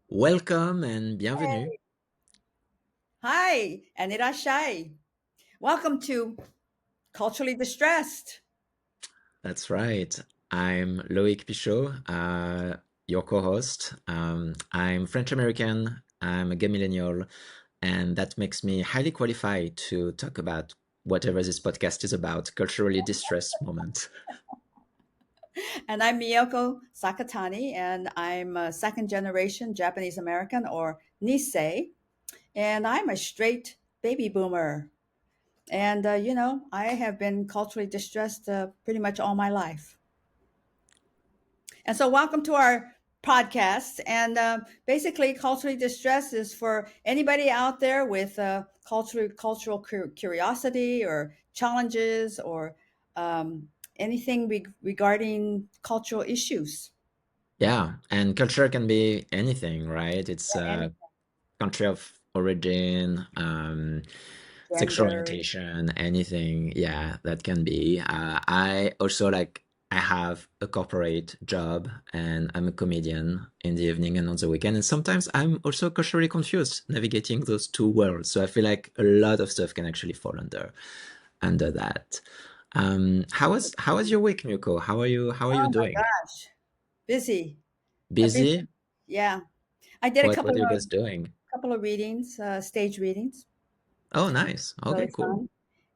Welcome and bienvenue. Hey. Hi, and irashai. Welcome to Culturally Distressed. That's right. I'm Loic Pichot, your co-host. I'm French American. I'm a gay millennial, and that makes me highly qualified to talk about whatever this podcast is about, culturally distressed moment. And I'm Miyoko Sakatani, and I'm a second generation Japanese American or Nisei, and I'm a straight baby boomer. And, I have been culturally distressed pretty much all my life. And so, welcome to our podcast. And basically, culturally distressed is for anybody out there with cultural curiosity or challenges or anything regarding cultural issues. Yeah, and culture can be anything, right? It's Any a country of origin, sexual gender. orientation, anything. Yeah, that can be. I also I have a corporate job and I'm a comedian in the evening and on the weekend. And sometimes I'm also culturally confused navigating those two worlds. So I feel like a lot of stuff can actually fall under that. How was your week, Miyoko? How are you Oh my doing? gosh, busy. I've been, Busy? yeah. I did a What are you guys doing? couple of readings, stage readings. Oh, nice. Okay, Really cool. fun.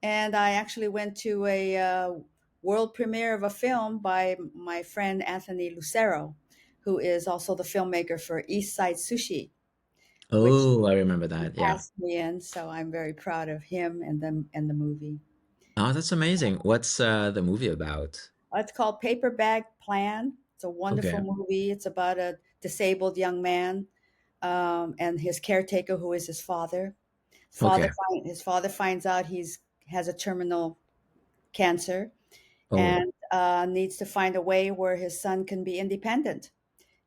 And I actually went to a world premiere of a film by my friend Anthony Lucero, who is also the filmmaker for East Side Sushi, which Oh, I remember he that. Yeah. cast me in. So I'm very proud of him and the movie. Oh, that's amazing. What's the movie about? It's called Paper Bag Plan. It's a wonderful Okay. movie. It's about a disabled young man and his caretaker, who is his father. Okay. His father finds out he's has a terminal cancer Oh. and needs to find a way where his son can be independent.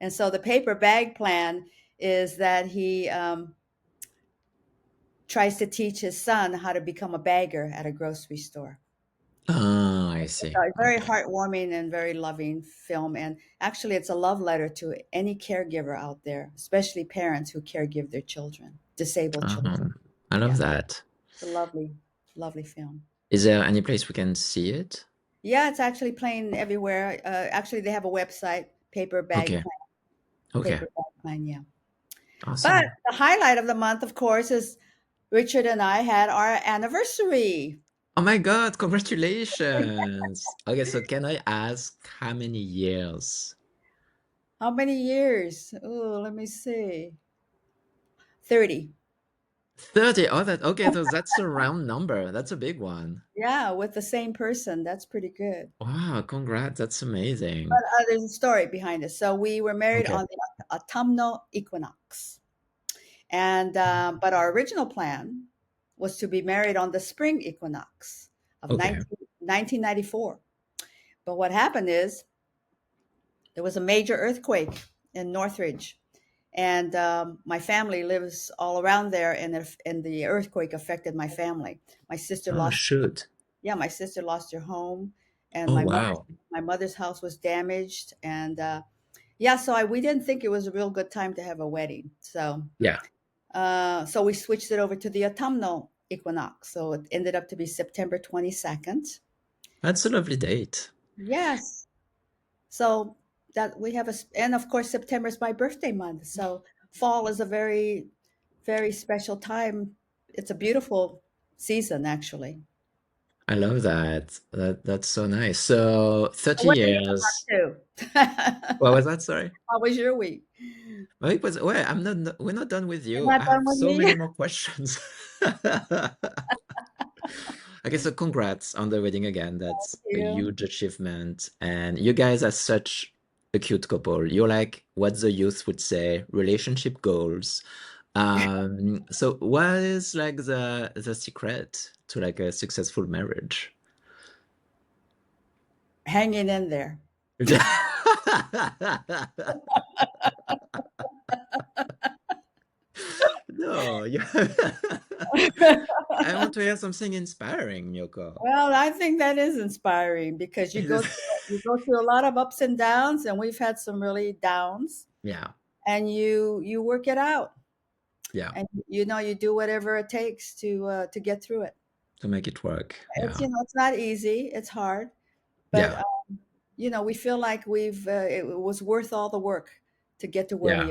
And so the paper bag plan is that he tries to teach his son how to become a bagger at a grocery store. Oh, I It's see. a very Okay. heartwarming and very loving film. And actually, it's a love letter to any caregiver out there, especially parents who caregive their children, disabled children. I love Yeah, that. it's a lovely, lovely film. Is there any place we can see it? Yeah, it's actually playing everywhere. Actually, they have a website, Okay. Okay. Paper Bag Plan. Yeah. But Awesome. the highlight of the month, of course, is Richard and I had our anniversary. Oh my God, congratulations. Okay, so can I ask how many years? How many years? Oh, let me see. 30. 30. Oh, that's a round number. That's a big one. Yeah, with the same person. That's pretty good. Wow, congrats. That's But amazing. there's a story behind it. So we were married Okay. on the autumnal equinox. And but our original plan was to be married on the spring equinox of Okay. 1994. But what happened is there was a major earthquake in Northridge, and my family lives all around there, and the earthquake affected my family. My sister Oh, lost, shoot. yeah, my sister lost her home, and Oh, wow. my mother's house was damaged, and yeah, so we didn't think it was a real good time to have a wedding, so Yeah. so we switched it over to the autumnal equinox, so it ended up to be September 22nd. That's a lovely date. Yes, so that we have and of course September is my birthday month. So fall is a very, very special time. It's a beautiful season, actually. I love that. That's so nice. So So 30 what are you years. up to? What was that? Sorry. How was your week? Well, it was, well, we're not done with You're you. not I done have with so me? many more questions. Okay, so congrats on the wedding again. That's a You. huge achievement. And you guys are such a cute couple. You're like what the youth would say, relationship goals. So what is like the secret to like a successful marriage? Hanging in there. No, I want to hear something inspiring, Miyoko. Well, I think that is inspiring because It is- you go through a lot of ups and downs, and we've had some really downs. Yeah. and you work it out, Yeah. and you do whatever it takes to get through it. To make it work. It's Yeah. it's not easy, it's hard, but Yeah. we feel like it was worth all the work to get to where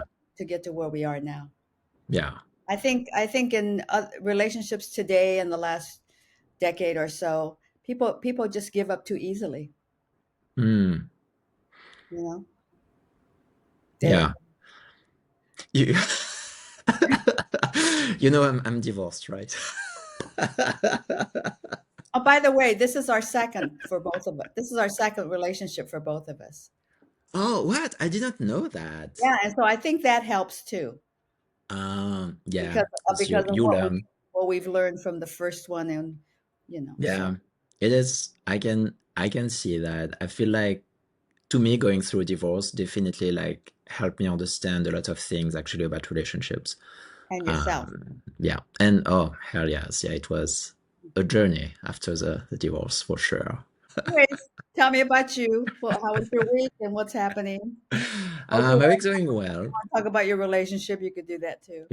we Yeah. are now. Yeah. I think in relationships today in the last decade or so, people just give up too easily. Mm. You know, they Yeah. You, I'm divorced, right? Oh, by the way, this is our second for both of us. This is our second relationship for both of us. Oh, what? I did not know that. Yeah, and so I think that helps too, Yeah, because because you because of you learn. what we've learned from the first one, and so Yeah, it is. I can see that. I feel like to me, going through divorce definitely like helped me understand a lot of things actually about relationships. and yourself. Yeah, and oh hell yes, yeah, it was a journey after the divorce for sure. Anyways, tell me about you. Well, how was your week and what's happening? Or if you My week's want going well. to talk about your relationship, you could do that too.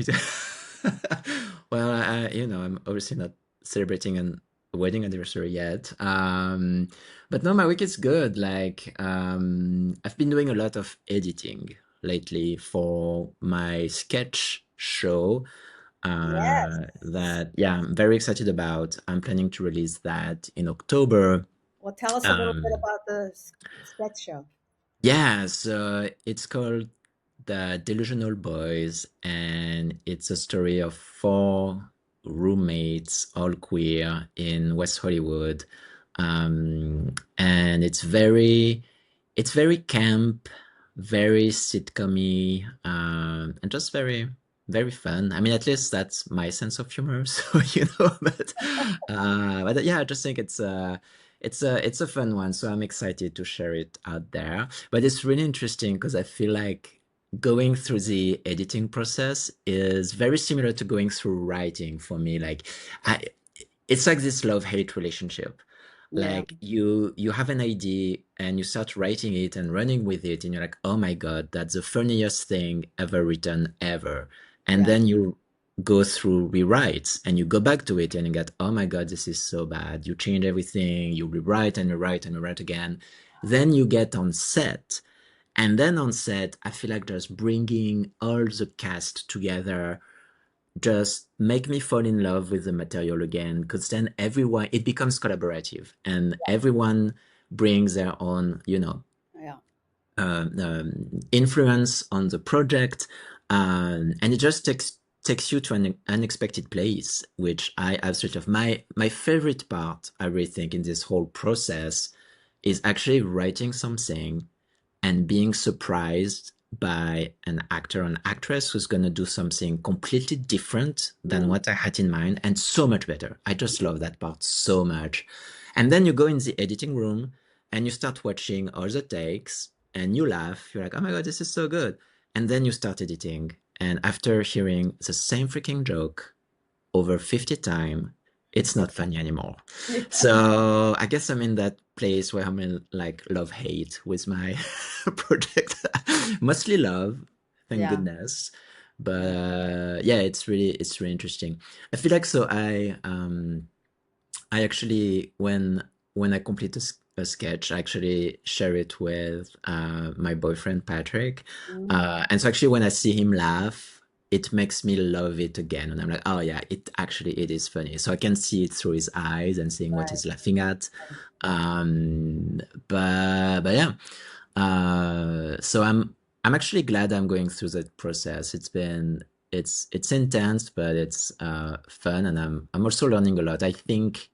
Well, I'm obviously not celebrating a wedding anniversary yet. But no, my week is good. Like, I've been doing a lot of editing lately for my sketch show. Yes. That yeah, I'm very excited about. I'm planning to release that in October. Well, tell us a little bit Um, about the sketch show. yeah, so it's called The Delusional Boys, and it's a story of four roommates, all queer, in West Hollywood. And it's very camp, very sitcom-y, and just very, very fun. I mean, at least that's my sense of humor. So, but yeah, I just think it's a fun one, so I'm excited to share it out there. But it's really interesting because I feel like going through the editing process is very similar to going through writing for me. Like, I, it's like this love-hate relationship. Yeah, Like you have an idea and you start writing it and running with it, and you're like, oh my God, that's the funniest thing ever written ever. And yeah, then you go through rewrites and you go back to it and you get, oh my God, this is so bad. You change everything, you rewrite and rewrite and rewrite again. Then you get on set. And then on set, I feel like just bringing all the cast together just make me fall in love with the material again, because then everyone, it becomes collaborative and everyone brings their own yeah. influence on the project, and it just takes you to an unexpected place, which I absolutely love. My favorite part, I really think, in this whole process is actually writing something and being surprised by an actor or an actress who's going to do something completely different than Mm. what I had in mind and so much better. I just love that part so much. And then you go in the editing room and you start watching all the takes and you laugh. You're like, oh my God, this is so good. And then you start editing. And after hearing the same freaking joke over 50 times, it's not funny anymore. So I guess I'm in that place where I'm in like love hate with my project. Mostly love, thank Yeah, goodness. yeah. But yeah, it's really interesting. I feel like so I actually when I complete a sketch, I actually share it with my boyfriend Patrick, Mm. and so actually when I see him laugh, it makes me love it again, and I'm like, oh yeah, it is funny. So I can see it through his eyes and seeing what Right. he's laughing at. Um, but yeah, so I'm actually glad I'm going through that process. It's intense, but it's fun, and I'm also learning a lot. I think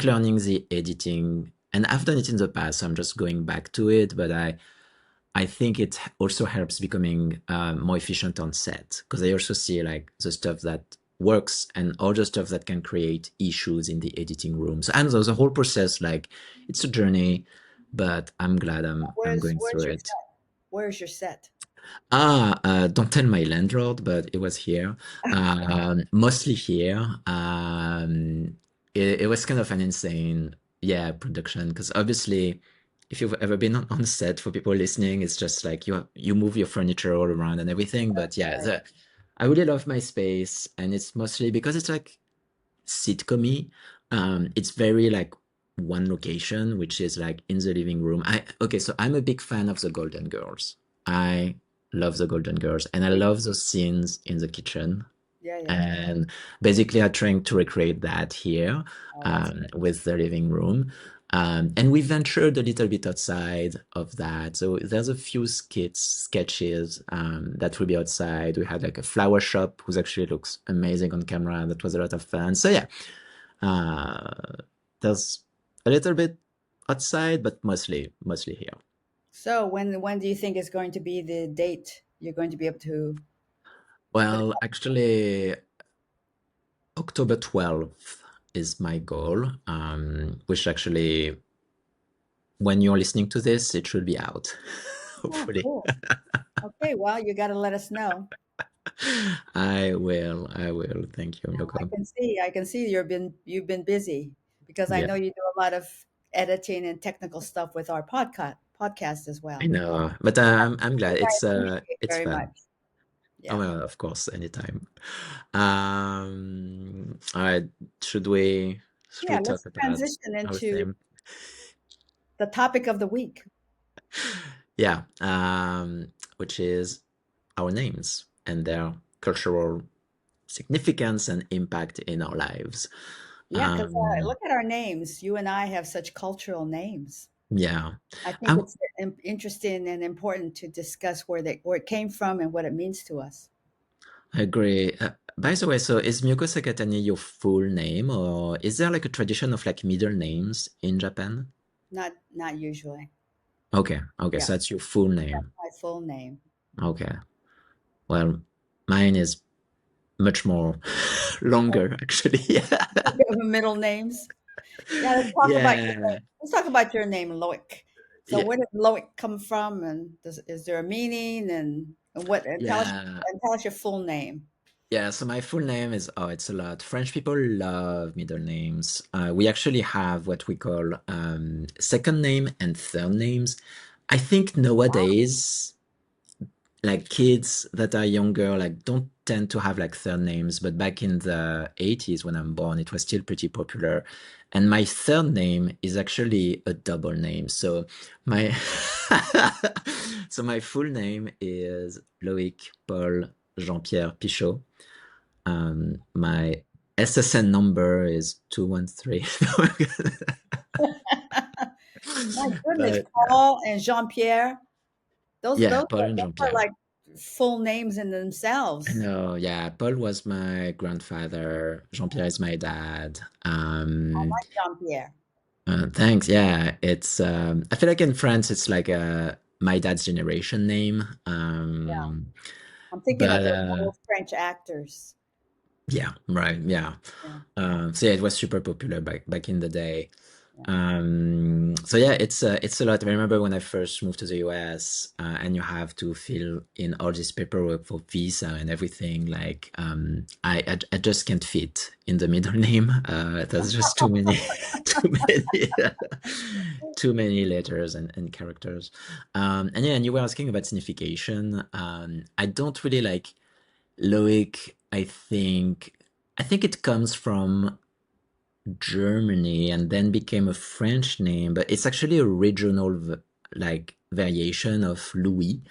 learning the editing, and I've done it in the past, so I'm just going back to it, but I think it also helps becoming more efficient on set, because I also see like the stuff that works and all the stuff that can create issues in the editing room. So and the whole process, like it's a journey, but I'm glad I'm going Where's through your it. set? Where's your set? Don't tell my landlord, but it was here. Mostly here. It was kind of an insane, yeah, production, because obviously if you've ever been on set for people listening, it's just like you move your furniture all around and everything. But yeah, Right. I really love my space, and it's mostly because it's like sitcom-y. It's very like one location, which is like in the living room. Okay, so I'm a big fan of the Golden Girls. I love the Golden Girls, and I Me love too. those scenes in the kitchen. Yeah, yeah. And basically, I'm trying to recreate that here Oh, that's with the living room. And we ventured a little bit outside of that. So there's a few sketches that will be outside. We had like a flower shop, who actually looks amazing on camera. That was a lot of fun. So yeah, uh, there's a little bit outside, but mostly here. so. When do you think is going to be the date you're going to be able to put it Well, up? actually, October 12th is my goal, which actually, when you're listening to this, it should be out, Oh, hopefully. cool. Okay, well, you got to let us know. I will. Thank you, Miyoko. I can see you've been busy because I Yeah, know you do a lot of editing and technical stuff with our podcast as I well, know, but I'm glad which I appreciate it's very fun. much. Oh, Yeah. well, of course, anytime. All right, should we Yeah, talk let's about transition our into theme? the topic of the week. Yeah, which is our names and their cultural significance and impact in our lives. Yeah, because Um, look at our names. You and I have such cultural names. yeah, I think I, it's interesting and important to discuss where it came from and what it means to us. I agree. By the way, so is Miyoko Sakatani your full name, or is there like a tradition of like middle names in Japan? Not usually. Okay, okay, Yeah, so that's your full that's name. my full name. Okay, well, mine is much more longer, actually. Middle names. Yeah, Yeah, let's talk about your name, Loic. So yeah, where did Loic come from, and is there a meaning, and what? yeah. And tell us your full name. Yeah, so my full name is, oh, it's a lot. French people love middle names. We actually have what we call second name and third names. I think nowadays, like kids that are younger, like don't tend to have like third names, but back in the 80s when I'm born, it was still pretty popular. And my third name is actually a double name. So my so my full name is Loic Paul Jean-Pierre Pichot. My SSN number is 213. My goodness, But Paul and Jean Pierre. yeah, Paul and Those are Jean-Pierre. like full names in I themselves. know, yeah. Paul was my grandfather. Jean-Pierre is my dad. I like Jean Pierre. Thanks. Yeah, it's. I feel like in France, it's like my dad's generation name. Yeah, I'm thinking of But those old French actors. yeah, right. Yeah. Yeah, So yeah, it was super popular back in the day. yeah. So yeah, it's a lot. I remember when I first moved to the US, and you have to fill in all this paperwork for visa and everything. Like, I just can't fit in the middle name. There's just too many, too many, too many letters and characters. And yeah, and you were asking about signification. I don't really like Loic. I think it comes from Germany and then became a French name, but it's actually a regional like variation of Louis.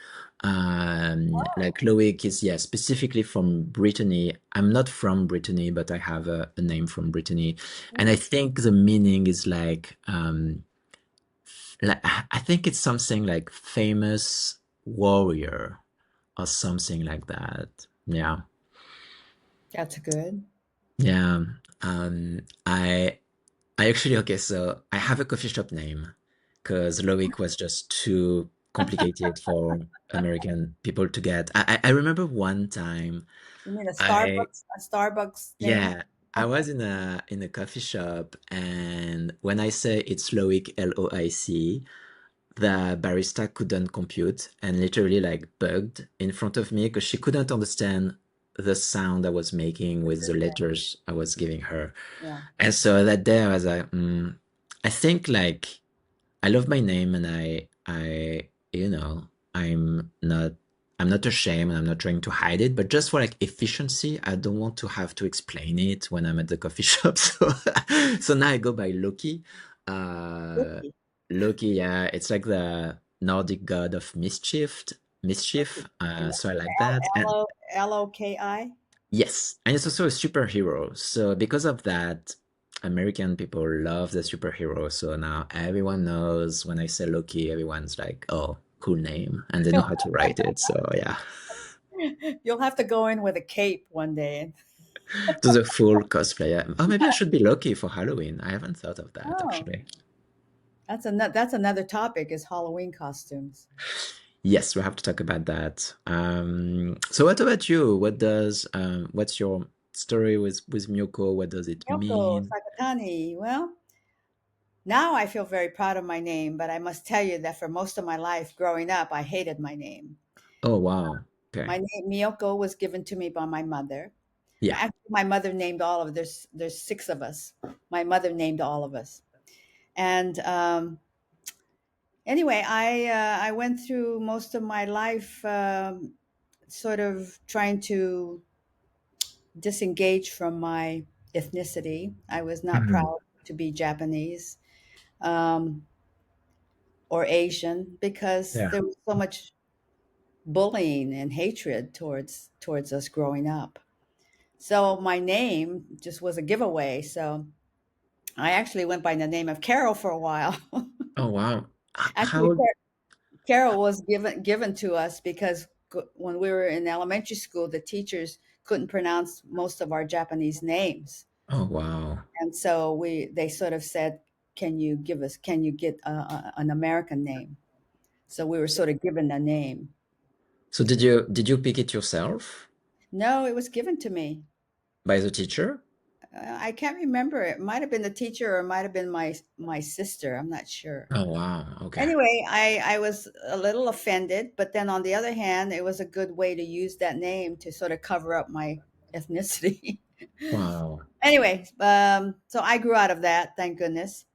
Like Loic is, yeah, specifically from Brittany. I'm not from Brittany, but I have a name from Brittany, and I Mm, think the meaning is like I think it's something like famous warrior or something like that. Yeah. that's good. Yeah. Um, I I actually, okay, so I have a coffee shop name because Loic was just too complicated for American people to get. I remember one time You mean I A Starbucks name? yeah, I was in a coffee shop, and when I say it's Loic, Loic, the barista couldn't compute and literally like bugged in front of me because she couldn't understand the sound I was making with the letters I was giving her. Yeah. And so that day I was like, I think like I love my name, and you know, I'm not ashamed, and I'm not trying to hide it, but just for like efficiency, I don't want to have to explain it when I'm at the coffee shop. So, so now I go by Loki. Uh, Loki. Loki, yeah, it's like the Nordic god of mischief. Loki. And So I like L that, and L Loki. yes, and it's also a superhero. So because of that, American people love the superhero. So now everyone knows when I say Loki, everyone's like, "Oh, cool name," and they know how to write it. So yeah, You'll have to go in with a cape one day. to the full cosplay. Oh, maybe I should be Loki for Halloween. I haven't thought of that Oh, actually. that's another topic is Halloween costumes. Yes, we have to talk about that. So what about you? What's your story with Miyoko? What does it Miyoko mean? Sakatani. Well, now I feel very proud of my name, but I must tell you that for most of my life growing up, I hated my name. Oh wow. My Okay. name Miyoko was given to me by my mother. Yeah. Actually, my mother named all of there's six of us. My mother named all of us. And anyway, I went through most of my life sort of trying to disengage from my ethnicity. I was not Mhm. proud to be Japanese um, or Asian because Yeah. there was so much bullying and hatred towards us growing up. So my name just was a giveaway. So I actually went by the name of Carol for a while. Oh wow. Actually, How Carol was given to us because when we were in elementary school, the teachers couldn't pronounce most of our Japanese names, oh wow. and so they sort of said, can you get an American name?" So we were sort of given a name. So did you pick it yourself No, it was given to me. by the teacher? I can't remember. It might have been the teacher or it might have been my sister. I'm not sure. Oh wow. Okay. Anyway, I was a little offended, but then on the other hand, it was a good way to use that name to sort of cover up my ethnicity. Wow. Anyway, so I grew out of that, thank goodness.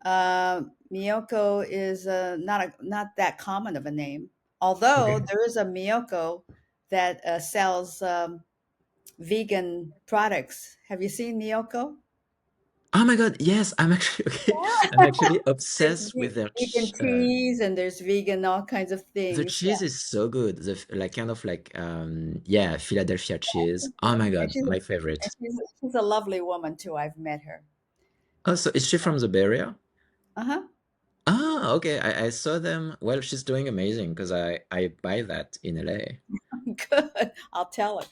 Miyoko is not that common of a name, although Okay. there is a Miyoko that sells vegan products. Have you seen Miyoko? Oh my God. Yes, I'm actually okay. I'm actually There's obsessed with their vegan teas and there's vegan all kinds of the things. cheese is so good. Like kind of like yeah, Philadelphia cheese. Oh my And God, my favorite. she's a lovely woman too. I've met her. Oh, so is she from the Bay Area? Uh-huh. Ah, okay. I saw them. Well, she's doing amazing because I buy that in LA. Good. I'll tell her.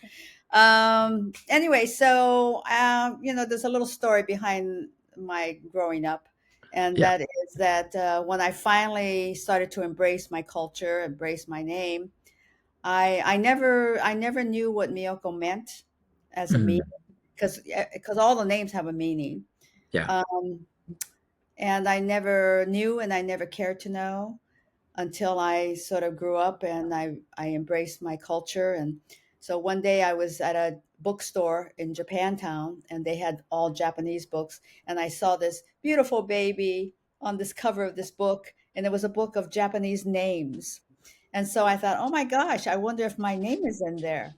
Anyway, so there's a little story behind my growing up, and Yeah. that is that when I finally started to embrace my culture, embrace my name, I never knew what Miyoko meant as a meaning Mhm. because all the names have a meaning. Yeah. Um, and I never knew and I never cared to know until I sort of grew up and I embraced my culture. And so one day I was at a bookstore in Japantown and they had all Japanese books. And I saw this beautiful baby on this cover of this book, and it was a book of Japanese names. And so I thought, oh my gosh, I wonder if my name is in there.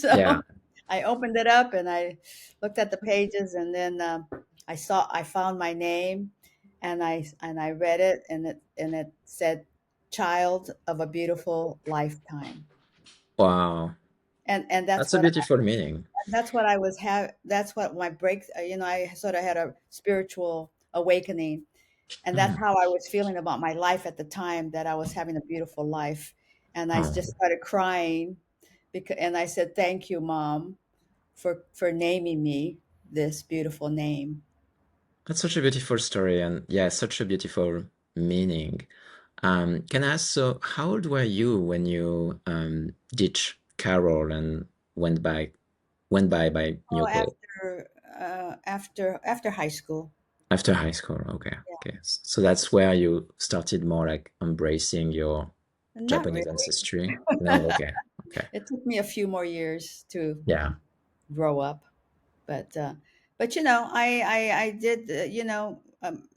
Yeah. So I opened it up and I looked at the pages, and then I found my name, and I read it, and it said, "Child of a beautiful lifetime," Wow. and That's a beautiful meaning. that's what I was that's what my break. I sort of had a spiritual awakening, and that's Mm. how I was feeling about my life at the time, that I was having a beautiful life. And I Oh, just started crying and I said, "Thank you, Mom, for naming me this beautiful name." that's such a beautiful story, and yeah, such a beautiful meaning. Can I ask, so how old were you when you ditched Carol and went by Oh, Miyoko after high school. after high school? Okay, Yeah. okay. So that's where you started more like embracing your Not Japanese really. ancestry? No, okay, okay. It took me a few more years to Yeah. grow up, but but I did.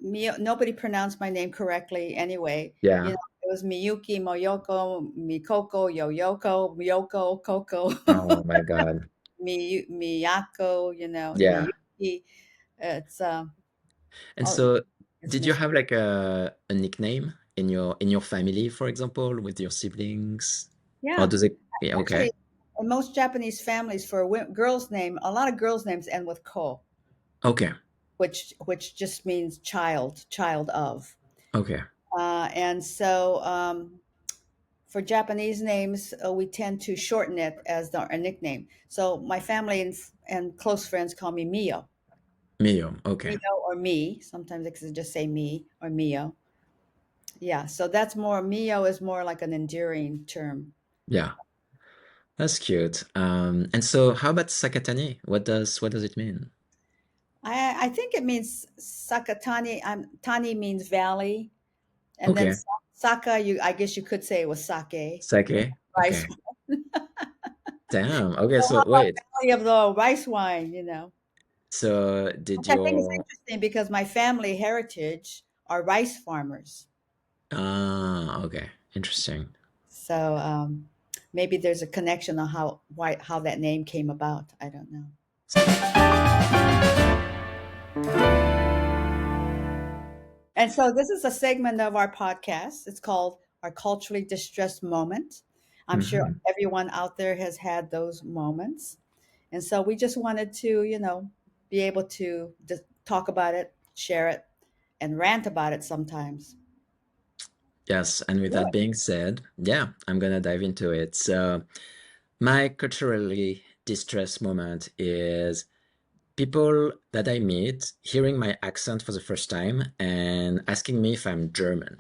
nobody pronounced my name correctly anyway. You Yeah. know, it was Miyuki, Moyoko, Mikoko, Yoyoko, Miyoko, Coco, Oh my God. Miyako, Yeah. Miyuki. It's And oh, so, it's did you mis have like a nickname in your family, for example, with your siblings? Or yeah. does it? Yeah, okay. Actually, in most Japanese families, for a girl's name, a lot of girls' names end with ko, Okay. which just means child, child of. Okay. And so for Japanese names, we tend to shorten it as our nickname. So my family and close friends call me Mio, Mio. Okay. Mio or me. Sometimes they can just say me or Mio. Yeah, so that's more Mio is more like an endearing term. Yeah. That's cute. And so how about Sakatani? What does it mean? I think it means Sakatani. Tani means valley, and then Okay. Saka. I guess you could say it was sake, Sake. rice. Okay. Damn. Okay. So how So about wait. valley of the rice wine? So did Which I think is your interesting because my family heritage are rice farmers. okay. Interesting. So maybe there's a connection on how that name came about. I don't know. And so this is a segment of our podcast. It's called our culturally distressed moment. I'm sure Hmm. everyone out there has had those moments. And so we just wanted to, be able to just talk about it, share it, and rant about it sometimes. Yes, and with Yeah, that being said, yeah, I'm gonna dive into it. So my culturally distressed moment is people that I meet hearing my accent for the first time and asking me if I'm German.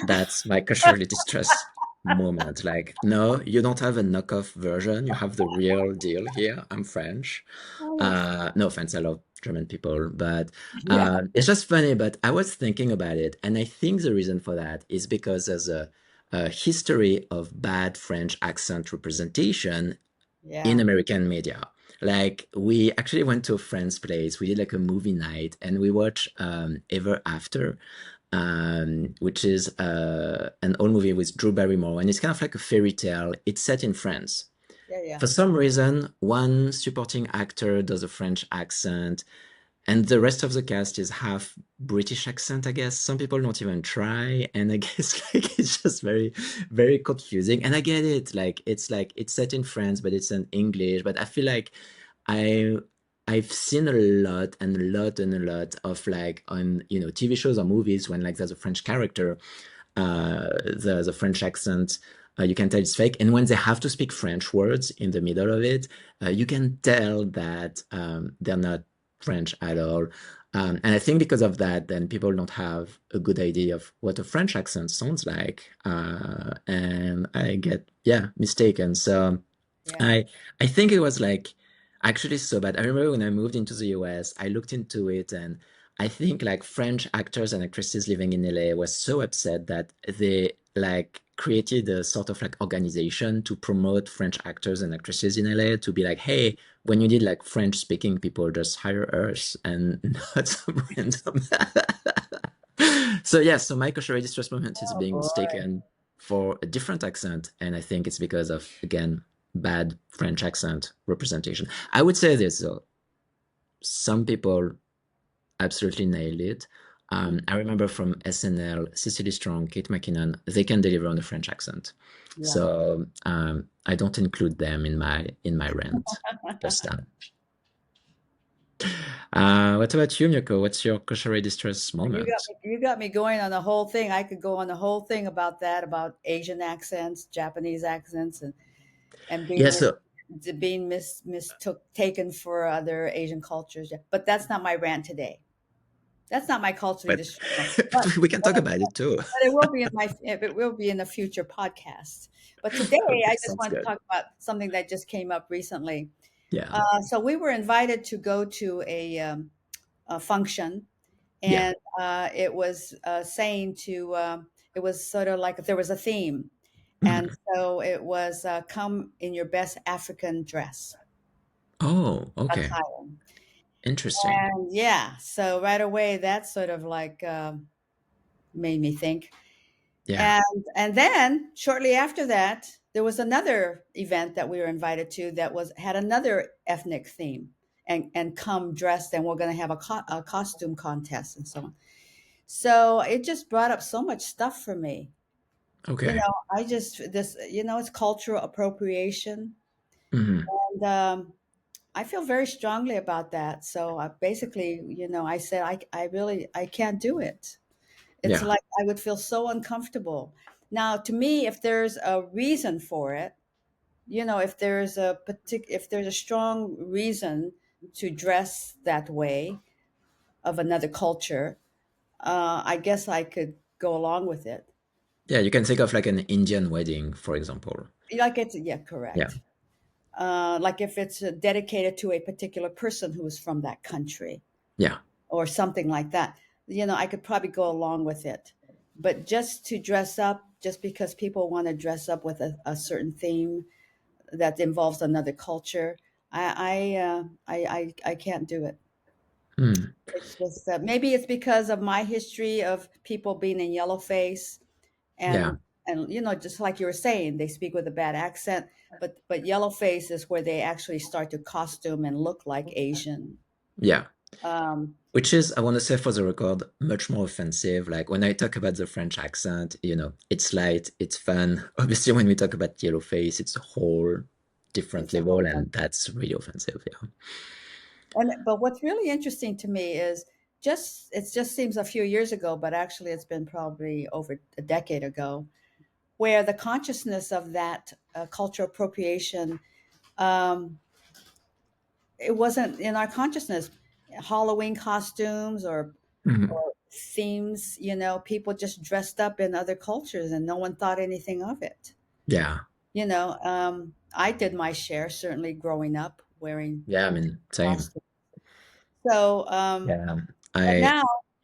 That's my culturally distressed moment. Like, no, you don't have a knockoff version. You have the real deal here. I'm French. oh, that's No offense, I love German people, but yeah, it's just funny. But I was thinking about it, and I think the reason for that is because there's a history of bad French accent representation in yeah, American media. Like we actually went to a friend's place. We did like a movie night, and we watched Ever After, which is an old movie with Drew Barrymore, and it's kind of like a fairy tale. It's set in France. yeah, yeah, For some reason, one supporting actor does a French accent, and the rest of the cast is half British accent, I guess. Some people don't even try, and I guess like it's just very, very confusing. And I get it, like it's set in France, but it's in English. But I feel like I I've seen a lot and a lot and a lot of like on TV shows or movies when like there's a French character, the French accent. You can tell it's fake, and when they have to speak French words in the middle of it, you can tell that they're not French at all. And I think because of that, then people don't have a good idea of what a French accent sounds like, and I get mistaken. So yeah, I I think it was like actually so bad. I remember when I moved into the US, I looked into it and I think like French actors and actresses living in LA were so upset that they like created a sort of like organization to promote French actors and actresses in LA to be like, hey, when you need like French speaking people, just hire us and not some random. So yeah, so my cultural distress moment is oh being boy, mistaken for a different accent, and I think it's because of again bad French accent representation. I would say this though, some people absolutely nailed it. mm, I remember from SNL, Cecily Strong, Kate McKinnon, they can deliver on a French accent. yeah. So I don't include them in my rant. Just done. What about you, Miyoko? What's your cultural distress moment? You got me going on the whole thing. I could go on the whole thing about that, about Asian accents, Japanese accents, and Yeah, so being mistook taken for other Asian cultures. Yeah. But that's not my rant today. That's not my culturally but distressed. But we can talk about it too. it will be in it will be in a future podcast. But today, Okay, I just sounds wanted to good. talk about something that just came up recently. Yeah, So we were invited to go to a function, yeah. and it was saying to it was sort of like there was a theme, and Mhm. so it was come in your best African dress Oh, okay. attire. Interesting. And yeah, so right away that sort of like made me think. Yeah. And then shortly after that, there was another event that we were invited to that was had another ethnic theme, and come dressed, and we're going to have a costume contest and so on. So it just brought up so much stuff for me. Okay. I just this it's cultural appropriation, Hmm. and I feel very strongly about that. So I basically, I said I really I can't do it. It's Yeah. like I would feel so uncomfortable. Now, to me, if there's a reason for it, if there's a strong reason to dress that way of another culture, I guess I could go along with it. Yeah. You can think of like an Indian wedding, for example. Like it's yeah, Yeah. correct. Like if it's dedicated to a particular person who is from that country Yeah. or something like that, I could probably go along with it. But just to dress up, just because people want to dress up with a certain theme that involves another culture, I can't do it. Hmm. It's just maybe it's because of my history of people being in yellowface, Yeah. and just like you were saying, they speak with a bad accent, but yellowface is where they actually start to costume and look like Asian. Yeah. Um, Which is, I want to say for the record, much more offensive. Like when I talk about the French accent, it's light, it's fun. Obviously, when we talk about yellowface, it's a whole different it's a whole level, bunch. and that's really offensive. Yeah. And but what's really interesting to me is it just seems a few years ago, but actually it's been probably over a decade ago, where the consciousness of that cultural appropriation, um, it wasn't in our consciousness. Halloween costumes Mhm. or themes, people just dressed up in other cultures and no one thought anything of it. Yeah. I did my share, certainly growing up wearing Yeah. I mean, same. costumes. So, Yeah. but I, now,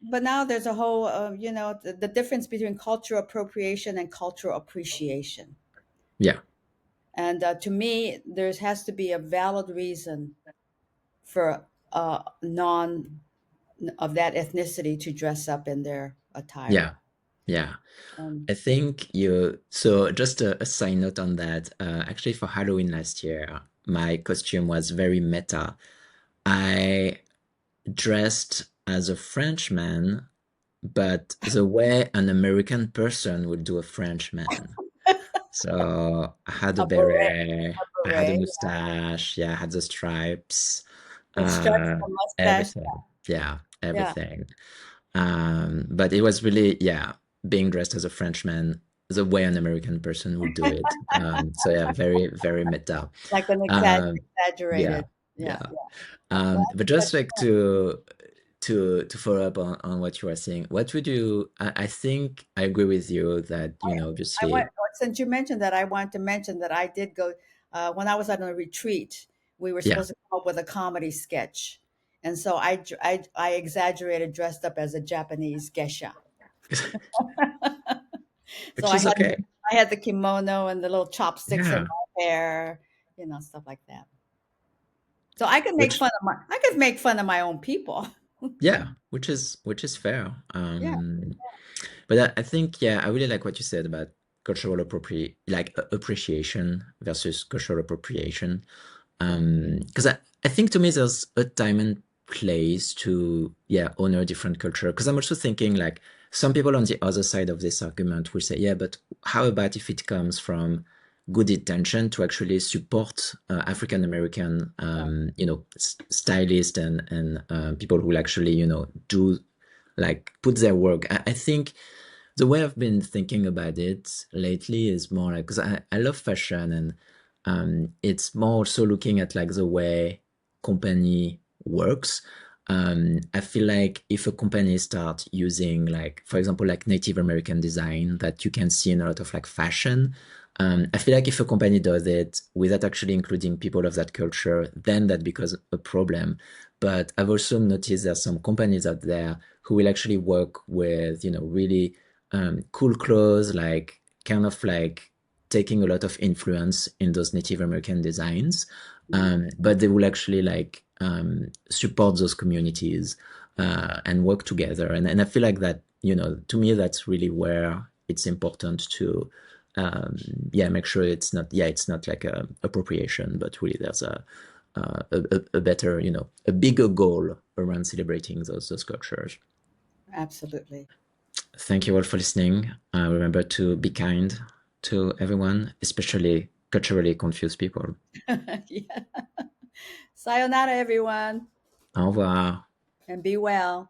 but now there's a whole, the difference between cultural appropriation and cultural appreciation. yeah. And to me, there has to be a valid reason for non of that ethnicity to dress up in their attire. Yeah. Yeah. Um, I think so just a side note on that. Actually, for Halloween last year, my costume was very meta. I dressed as a Frenchman, but the way an American person would do a Frenchman. So I had a a beret, beret, a I had a beret, mustache, yeah, I had the stripes, the stripes, uh, the mustache. everything. Yeah, Yeah, everything. But it was really, yeah, being dressed as a Frenchman, the way an American person would do it. So yeah, very, very meta. like an Um, yeah, exaggerated. Yeah, yeah. yeah. Well, But that's just good. like to follow up on what you were saying, what would you? I think I agree with you that I want obviously, since you mentioned that, I want to mention that I did go when I was on a retreat. We were yeah, supposed to come up with a comedy sketch, and so I exaggerated, dressed up as a Japanese geisha. So which is okay. I had the kimono and the little chopsticks in Yeah, my hair, stuff like that. So I could make which fun of I could make fun of my own people. yeah, which is fair. Yeah. But I think yeah, I really like what you said about appreciation versus cultural appropriation. Yeah. Because I think to me there's a time and place to yeah honor different culture. Because I'm also thinking like some people on the other side of this argument will say, yeah, but how about if it comes from good intention to actually support African American stylists and people who will actually do like put their work. I think the way I've been thinking about it lately is more like because I love fashion and it's more also looking at like the way company works. I feel like if a company start using like, for example, like Native American design that you can see in a lot of like fashion, I feel like if a company does it without actually including people of that culture, then that becomes a problem. But I've also noticed there's some companies out there who will actually work with, really cool clothes, like kind of like taking a lot of influence in those Native American designs. Mhm. But they will actually like support those communities and work together. And I feel like that, to me, that's really where it's important to, make sure it's not like a appropriation, but really there's a better, a bigger goal around celebrating those cultures. Absolutely. Thank you all for listening. Remember to be kind to everyone, especially culturally confused people. Yeah. Sayonara, everyone, Au revoir. and be well.